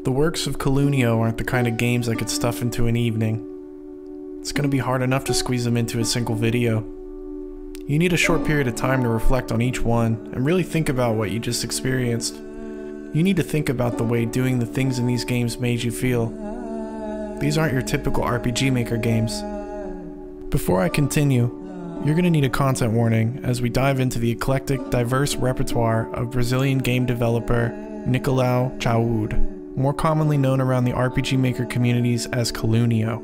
The works of Calunio aren't the kind of games I could stuff into an evening. It's gonna be hard enough to squeeze them into a single video. You need a short period of time to reflect on each one and really think about what you just experienced. You need to think about the way doing the things in these games made you feel. These aren't your typical RPG Maker games. Before I continue, you're going to need a content warning as we dive into the eclectic, diverse repertoire of Brazilian game developer Nicolau Chaud, more commonly known around the RPG Maker communities as Calunio.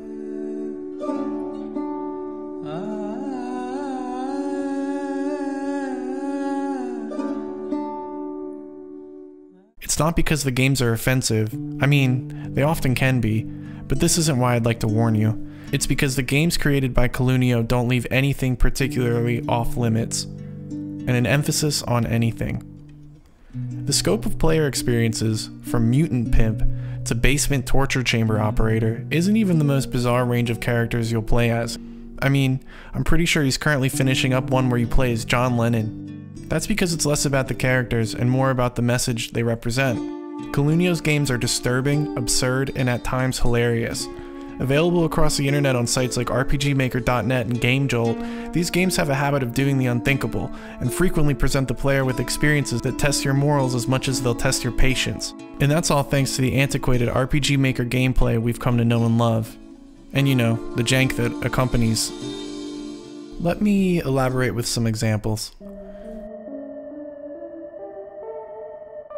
It's not because the games are offensive. I mean, they often can be, but this isn't why I'd like to warn you. It's because the games created by Calunio don't leave anything particularly off limits, and an emphasis on anything. The scope of player experiences, from mutant pimp to basement torture chamber operator, isn't even the most bizarre range of characters you'll play as. I mean, I'm pretty sure he's currently finishing up one where you play as John Lennon. That's because it's less about the characters and more about the message they represent. Calunio's games are disturbing, absurd, and at times hilarious. Available across the internet on sites like RPGmaker.net and GameJolt, these games have a habit of doing the unthinkable, and frequently present the player with experiences that test your morals as much as they'll test your patience. And that's all thanks to the antiquated RPG Maker gameplay we've come to know and love. And you know, the jank that accompanies. Let me elaborate with some examples.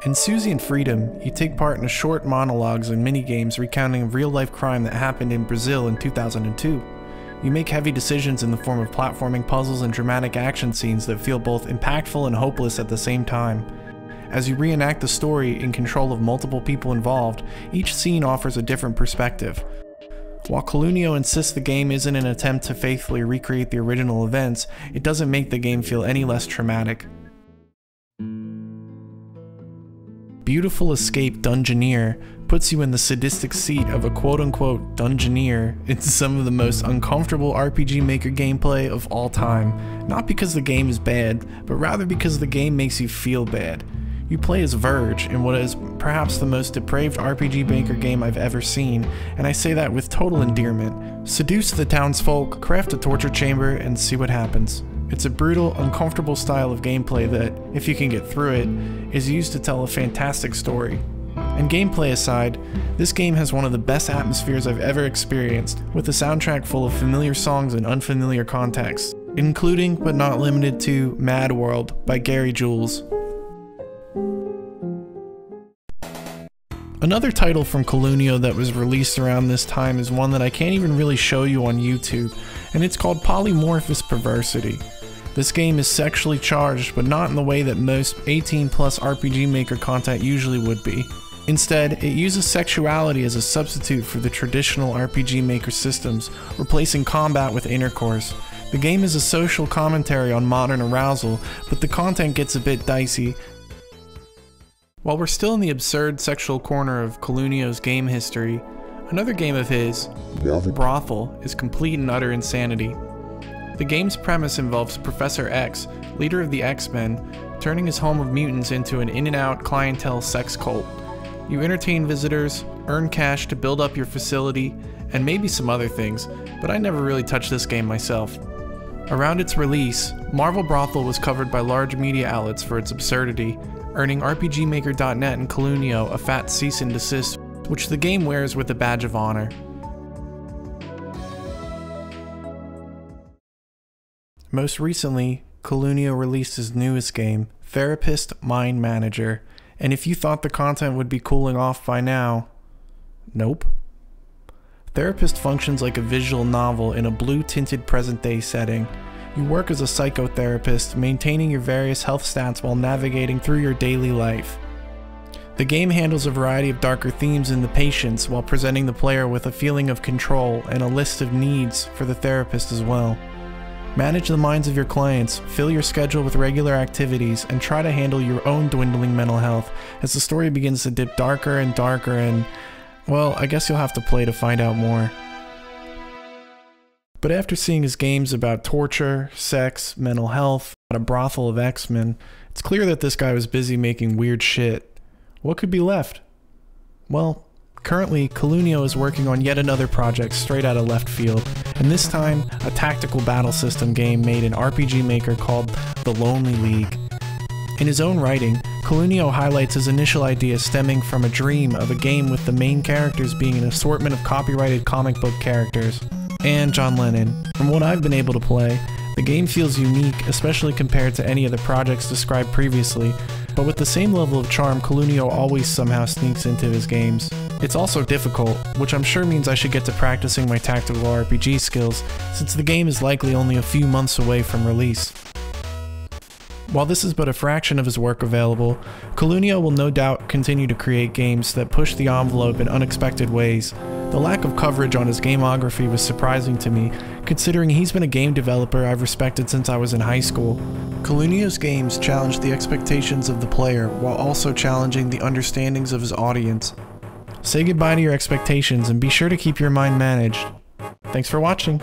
In Suzy and Freedom, you take part in short monologues and minigames recounting a real-life crime that happened in Brazil in 2002. You make heavy decisions in the form of platforming puzzles and dramatic action scenes that feel both impactful and hopeless at the same time. As you reenact the story in control of multiple people involved, each scene offers a different perspective. While Calunio insists the game isn't an attempt to faithfully recreate the original events, it doesn't make the game feel any less traumatic. Beautiful Escape Dungeoneer puts you in the sadistic seat of a quote-unquote Dungeoneer into some of the most uncomfortable RPG Maker gameplay of all time, not because the game is bad, but rather because the game makes you feel bad. You play as Verge in what is perhaps the most depraved RPG Maker game I've ever seen, and I say that with total endearment. Seduce the townsfolk, craft a torture chamber, and see what happens. It's a brutal, uncomfortable style of gameplay that, if you can get through it, is used to tell a fantastic story. And gameplay aside, this game has one of the best atmospheres I've ever experienced, with a soundtrack full of familiar songs and unfamiliar contexts, including but not limited to Mad World by Gary Jules. Another title from Calunio that was released around this time is one that I can't even really show you on YouTube, and it's called Polymorphous Perversity. This game is sexually charged, but not in the way that most 18+ RPG Maker content usually would be. Instead, it uses sexuality as a substitute for the traditional RPG Maker systems, replacing combat with intercourse. The game is a social commentary on modern arousal, but the content gets a bit dicey. While we're still in the absurd sexual corner of Calunio's game history, another game of his, Brothel, is complete and utter insanity. The game's premise involves Professor X, leader of the X-Men, turning his home of mutants into an in-and-out clientele sex cult. You entertain visitors, earn cash to build up your facility, and maybe some other things, but I never really touched this game myself. Around its release, Marvel Brothel was covered by large media outlets for its absurdity, earning RPGmaker.net and Calunio a fat cease and desist, which the game wears with a badge of honor. Most recently, Calunio released his newest game, Therapist Mind Manager, and if you thought the content would be cooling off by now, nope. Therapist functions like a visual novel in a blue-tinted present-day setting. You work as a psychotherapist, maintaining your various health stats while navigating through your daily life. The game handles a variety of darker themes in the patients while presenting the player with a feeling of control and a list of needs for the therapist as well. Manage the minds of your clients, fill your schedule with regular activities, and try to handle your own dwindling mental health as the story begins to dip darker and darker and, well, I guess you'll have to play to find out more. But after seeing his games about torture, sex, mental health, a brothel of X-Men, it's clear that this guy was busy making weird shit. What could be left? Well, Currently, Calunio is working on yet another project straight out of left field, and this time, a tactical battle system game made in RPG Maker called The Lonely League. In his own writing, Calunio highlights his initial idea stemming from a dream of a game with the main characters being an assortment of copyrighted comic book characters, and John Lennon. From what I've been able to play, the game feels unique, especially compared to any of the projects described previously, but with the same level of charm Calunio always somehow sneaks into his games. It's also difficult, which I'm sure means I should get to practicing my tactical RPG skills, since the game is likely only a few months away from release. While this is but a fraction of his work available, Calunio will no doubt continue to create games that push the envelope in unexpected ways. The lack of coverage on his gameography was surprising to me, considering he's been a game developer I've respected since I was in high school. Calunio's games challenge the expectations of the player while also challenging the understandings of his audience. Say goodbye to your expectations and be sure to keep your mind managed. Thanks for watching!